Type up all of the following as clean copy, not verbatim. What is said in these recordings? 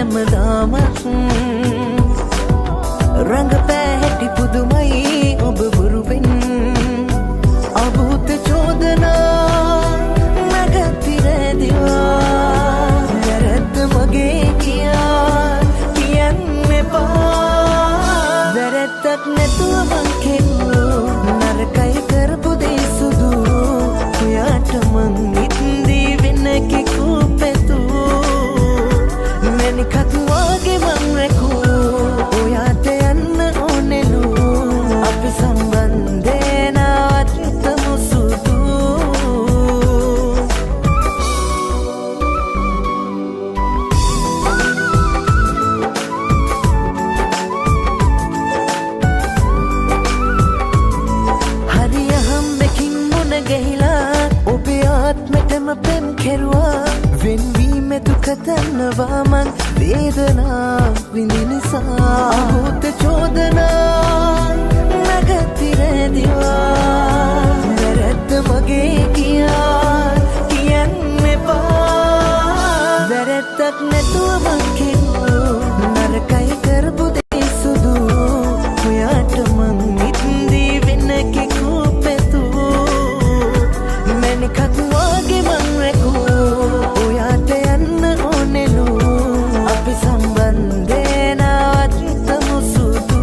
හැමදාම රංගපෑ හැටි පුදුමයි ඔබ බොරුවෙන් අභූත චෝදනා නැගතිරදිවා වැරද්ද මගේ කියන්න එපා වැරැද්දක් නැතුව මං කෙරුවෝ නරකයි කරපු දේ සුදු ඔයාට මං ඉත්දී වෙන කෙකු පැතුවෝ මැනිකත් වගේ මං රැකුවෝ ඔයාට යන්න ඕනෙලු අපි සම්බන්ධේ නවත්තමු සුදු හරි අහම්බකින් මුණ ගැහිලා ඔබේ ආත්මෙටම පෙම් කෙරුවා වෙන්වීම දුක දන්නවා මං වේදනා විඳි නිසා අභූත චෝදනා නැගතිරදිවා වැරැද්ද මගේ කියන්න එපා වැරැද්දක් නැතුව මං කෙරුවෝ නරකයි කරපු දේ සුදු ඔයාට මං ඉත්දී වෙන කෙකු පැතුවෝ මැනිකත් වගේ මං රැකුවෝ ඔයාට යන්න ඕනෙලු අපි සම්බන්ධේ නවත්තමු සුදු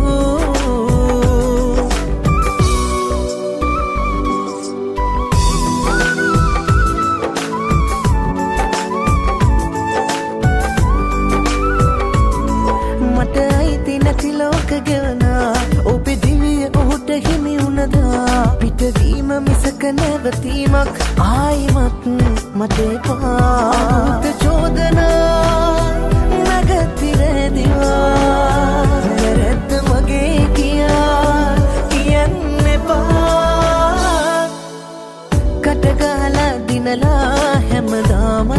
මට අයිති නැති ලෝක ගෙවනා ඔබේ දිවිය ඔහුට හිමි වුණදා පිටවීම මිසක නැවතීමක් ආයිමත් මට එපා අභූත චෝදනා නැගතිරදිවා වැරැද්ද මගේ කියන්න එපා කටගහලා දිනලා හැමදාම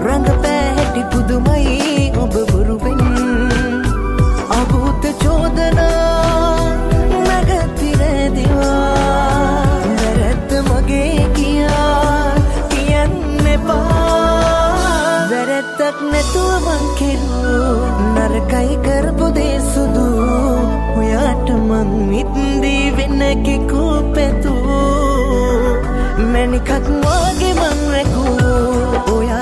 රංගපෑ හැටි පුදුමයි ඔබ බොරුවෙන් අභූත චෝදනා නැගතිරදිවා වැරැද්ද මගේ කියන්න එපා වැරැද්දක් නැතුව මං කෙරුවෝ නරකයි කරපු දේ සුදු ඔයාට මං ඉත්දී වෙන කෙකු පැතුවෝ මැනිකත් වගේ මං රැකුවෝ ඔයා